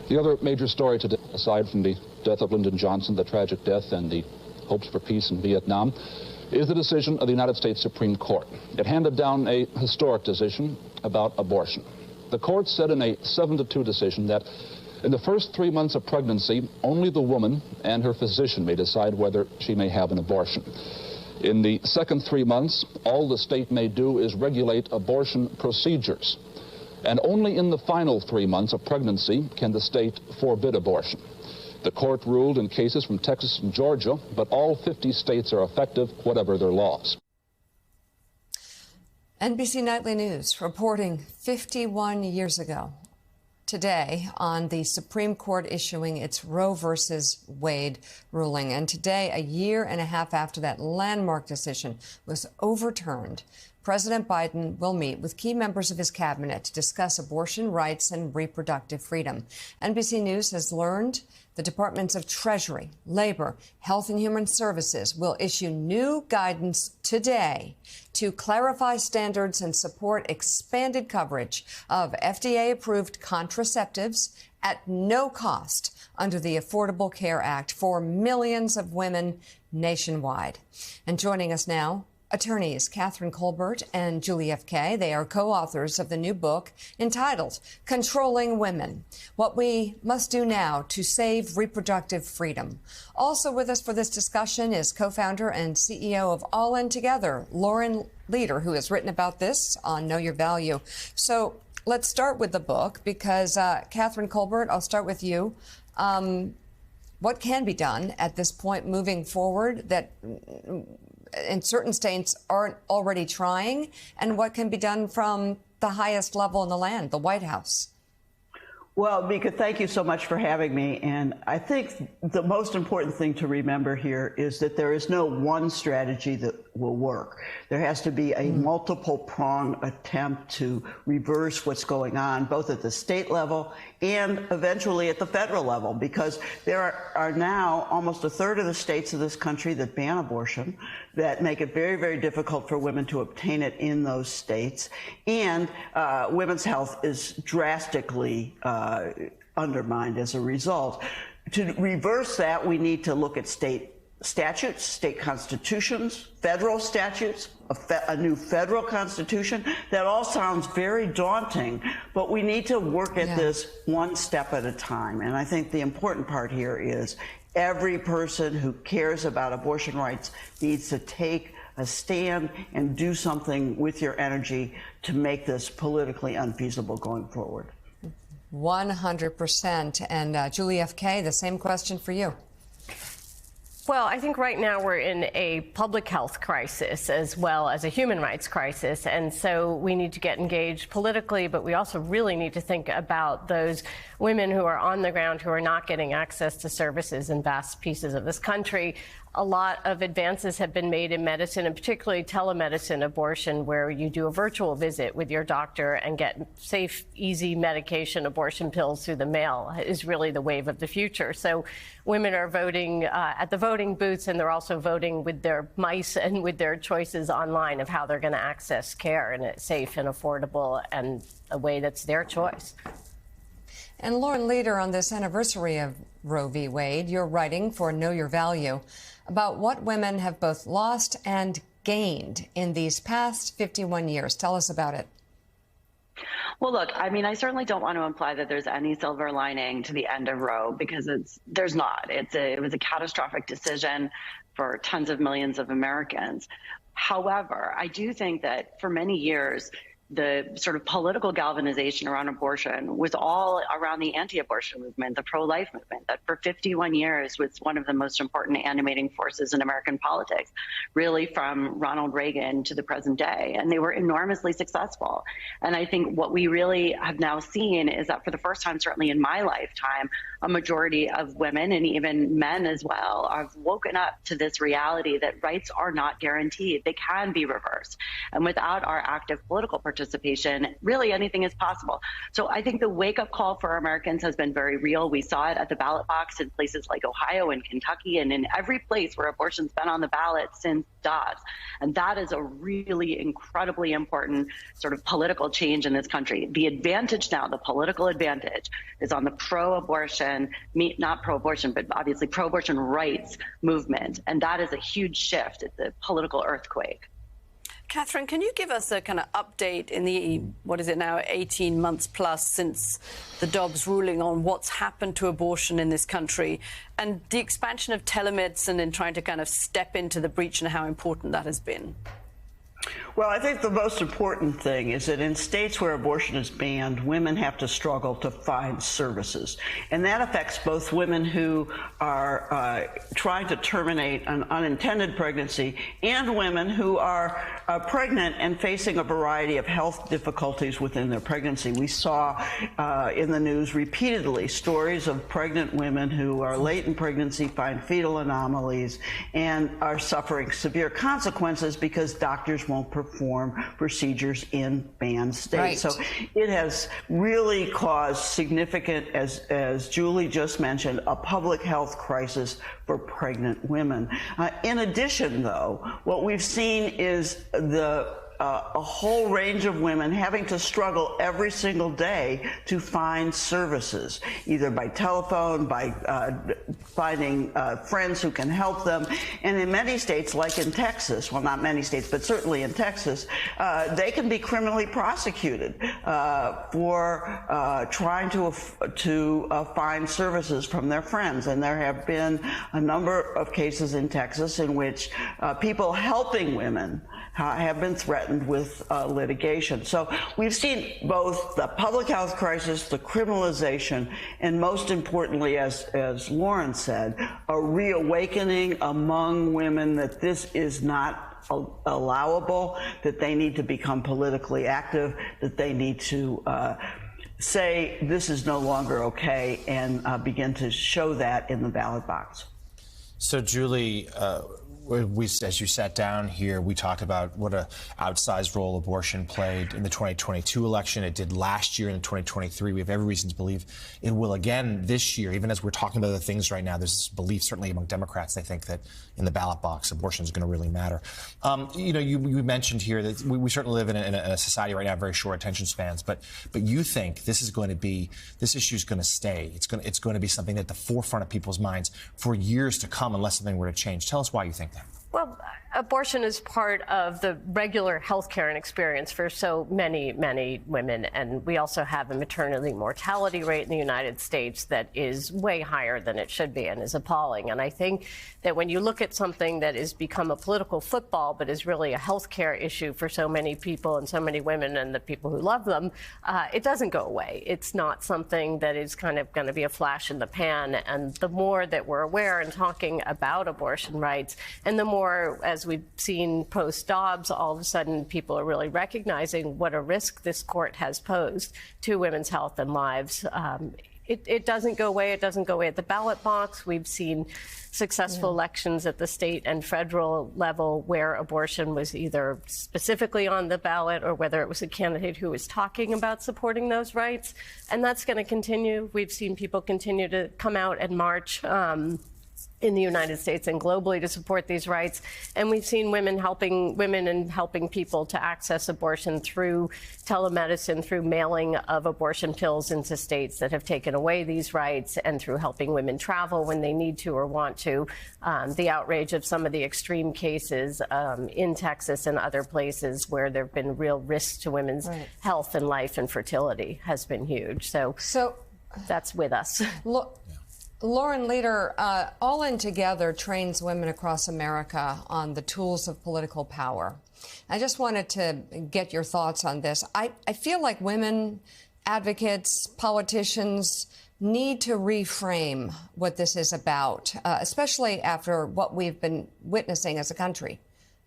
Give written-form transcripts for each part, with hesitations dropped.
The other major story today, aside from the death of Lyndon Johnson, the tragic death, and the hopes for peace in Vietnam, is the decision of the United States Supreme Court. It handed down a historic decision about abortion. The court said in a 7-2 decision that in the first 3 months of pregnancy, only the woman and her physician may decide whether she may have an abortion. In the second 3 months, all the state may do is regulate abortion procedures. And only in the final 3 months of pregnancy can the state forbid abortion. The court ruled in cases from Texas and Georgia, but all 50 states are effective, whatever their laws. NBC Nightly News reporting 51 years ago today on the Supreme Court issuing its Roe versus Wade ruling. And today, a year and a half after that landmark decision was overturned, President Biden will meet with key members of his cabinet to discuss abortion rights and reproductive freedom. NBC News has learned the Departments of Treasury, Labor, Health and Human Services will issue new guidance today to clarify standards and support expanded coverage of FDA-approved contraceptives at no cost under the Affordable Care Act for millions of women nationwide. And joining us now, attorneys Catherine Colbert and Julie F. Kaye. They are co-authors of the new book entitled Controlling Women, What We Must Do Now to Save Reproductive Freedom. Also with us for this discussion is co-founder and CEO of All In Together, Lauren Leader, who has written about this on Know Your Value. So let's start with the book because, Catherine Colbert, I'll start with you. What can be done at this point moving forward that in certain states aren't already trying, and what can be done from the highest level in the land, the White House? Well, Mika, thank you so much for having me. And I think the most important thing to remember here is that there is no one strategy that will work. There has to be a multiple-pronged attempt to reverse what's going on, both at the state level and eventually at the federal level, because there are now almost a third of the states of this country that ban abortion, that make it very, very difficult for women to obtain it in those states. And women's health is drastically undermined as a result. To reverse that, we need to look at state statutes, state constitutions, federal statutes, a new federal constitution. That all sounds very daunting, but we need to work at this one step at a time. And I think the important part here is every person who cares about abortion rights needs to take a stand and do something with your energy to make this politically unfeasible going forward. 100%. And Julie F. Kaye, the same question for you. Well, I think right now we're in a public health crisis as well as a human rights crisis. And so we need to get engaged politically, but we also really need to think about those women who are on the ground who are not getting access to services in vast pieces of this country. A lot of advances have been made in medicine, and particularly telemedicine abortion, where you do a virtual visit with your doctor and get safe, easy medication, abortion pills through the mail is really the wave of the future. So women are voting at the voting booths, and they're also voting with their mice and with their choices online of how they're going to access care in a safe and affordable and a way that's their choice. And Lauren Leader, on this anniversary of Roe v. Wade, you're writing for Know Your Value about what women have both lost and gained in these past 51 years. Tell us about it. Well, look, I mean, I certainly don't want to imply that there's any silver lining to the end of Roe, because there's not. It was a catastrophic decision for tens of millions of Americans. However, I do think that for many years, the sort of political galvanization around abortion was all around the anti-abortion movement, the pro-life movement, that for 51 years was one of the most important animating forces in American politics, really from Ronald Reagan to the present day. And they were enormously successful. And I think what we really have now seen is that for the first time, certainly in my lifetime, a majority of women and even men as well have woken up to this reality that rights are not guaranteed. They can be reversed. And without our active political participation, participation, really anything is possible. So I think the wake-up call for Americans has been very real. We saw it at the ballot box in places like Ohio and Kentucky, and in every place where abortion's been on the ballot since Dobbs. And that is a really incredibly important sort of political change in this country. The advantage now, the political advantage, is on the pro-abortion, not pro-abortion, but obviously pro-abortion rights movement. And that is a huge shift. It's a political earthquake. Catherine, can you give us a kind of update in the, what is it now, 18 months plus since the Dobbs ruling on what's happened to abortion in this country and the expansion of telemedicine and trying to kind of step into the breach and how important that has been? Well, I think the most important thing is that in states where abortion is banned, women have to struggle to find services. And that affects both women who are trying to terminate an unintended pregnancy and women who are pregnant and facing a variety of health difficulties within their pregnancy. We saw in the news repeatedly stories of pregnant women who are late in pregnancy, find fetal anomalies, and are suffering severe consequences because doctors won't perform procedures in banned states. Right. So it has really caused significant, as Julie just mentioned, a public health crisis for pregnant women. In addition, though, what we've seen is a whole range of women having to struggle every single day to find services, either by telephone, by finding friends who can help them. And in many states, like in Texas, well, not many states, but certainly in Texas, they can be criminally prosecuted for trying to find services from their friends. And there have been a number of cases in Texas in which people helping women have been threatened with litigation. So we've seen both the public health crisis, the criminalization, and most importantly, as Lauren said, a reawakening among women that this is not allowable, that they need to become politically active, that they need to say this is no longer okay, and begin to show that in the ballot box. So, Julie, as you sat down here, we talked about what a outsized role abortion played in the 2022 election. It did last year in 2023. We have every reason to believe it will again this year. Even as we're talking about other things right now, there's this belief, certainly among Democrats, they think that in the ballot box, abortion is going to really matter. You mentioned here that we certainly live in a society right now, very short attention spans, but you think this issue is going to stay. It's going to be something at the forefront of people's minds for years to come unless something were to change. Tell us why you think that. Well, abortion is part of the regular health care and experience for so many, many women. And we also have a maternity mortality rate in the United States that is way higher than it should be and is appalling. And I think that when you look at something that has become a political football but is really a health care issue for so many people and so many women and the people who love them, it doesn't go away. It's not something that is kind of going to be a flash in the pan. And the more that we're aware and talking about abortion rights, and the more, as we've seen post-Dobbs, all of a sudden people are really recognizing what a risk this court has posed to women's health and lives. It doesn't go away. It doesn't go away at the ballot box. We've seen successful elections at the state and federal level where abortion was either specifically on the ballot or whether it was a candidate who was talking about supporting those rights. And that's going to continue. We've seen people continue to come out and march in the United States and globally to support these rights. And we've seen women and helping people to access abortion through telemedicine, through mailing of abortion pills into states that have taken away these rights, and through helping women travel when they need to or want to. The outrage of some of the extreme cases in Texas and other places where there have been real risks to women's health and life and fertility has been huge. So that's with us. Look, Lauren Leader, All In Together trains women across America on the tools of political power. I just wanted to get your thoughts on this. I feel like women advocates, politicians need to reframe what this is about, especially after what we've been witnessing as a country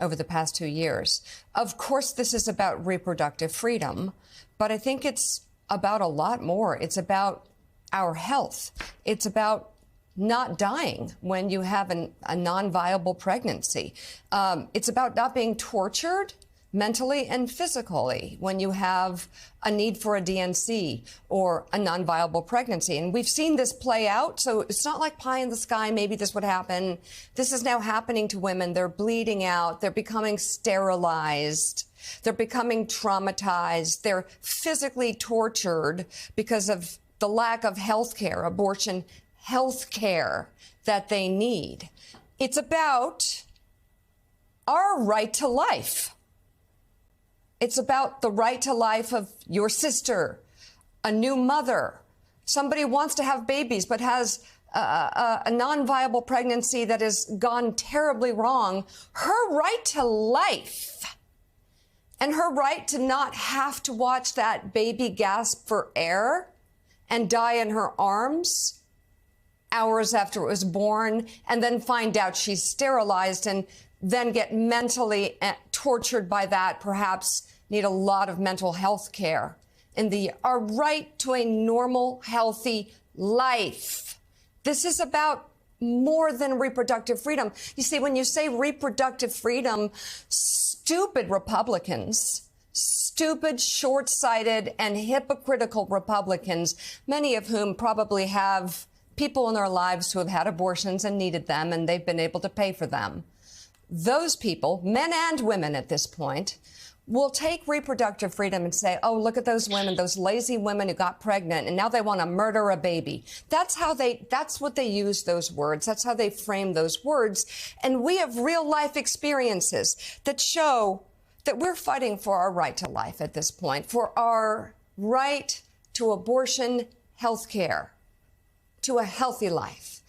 over the past 2 years. Of course, this is about reproductive freedom, but I think it's about a lot more. It's about our health. It's about not dying when you have a non-viable pregnancy. It's about not being tortured mentally and physically when you have a need for a DNC or a non-viable pregnancy. And we've seen this play out. So it's not like pie in the sky. Maybe this would happen. This is now happening to women. They're bleeding out. They're becoming sterilized. They're becoming traumatized. They're physically tortured because of the lack of health care, abortion health care that they need. It's about our right to life. It's about the right to life of your sister, a new mother, somebody who wants to have babies but has a non-viable pregnancy that has gone terribly wrong. Her right to life and her right to not have to watch that baby gasp for air and die in her arms hours after it was born, and then find out she's sterilized and then get mentally tortured by that, perhaps need a lot of mental health care. And our right to a normal, healthy life. This is about more than reproductive freedom. You see, when you say reproductive freedom, stupid Republicans, stupid, short-sighted, and hypocritical Republicans, many of whom probably have people in their lives who have had abortions and needed them, and they've been able to pay for them. Those people, men and women at this point, will take reproductive freedom and say, oh, look at those women, those lazy women who got pregnant, and now they want to murder a baby. That's what they use those words. That's how they frame those words. And we have real life experiences that show that we're fighting for our right to life at this point, for our right to abortion health care, to a healthy life.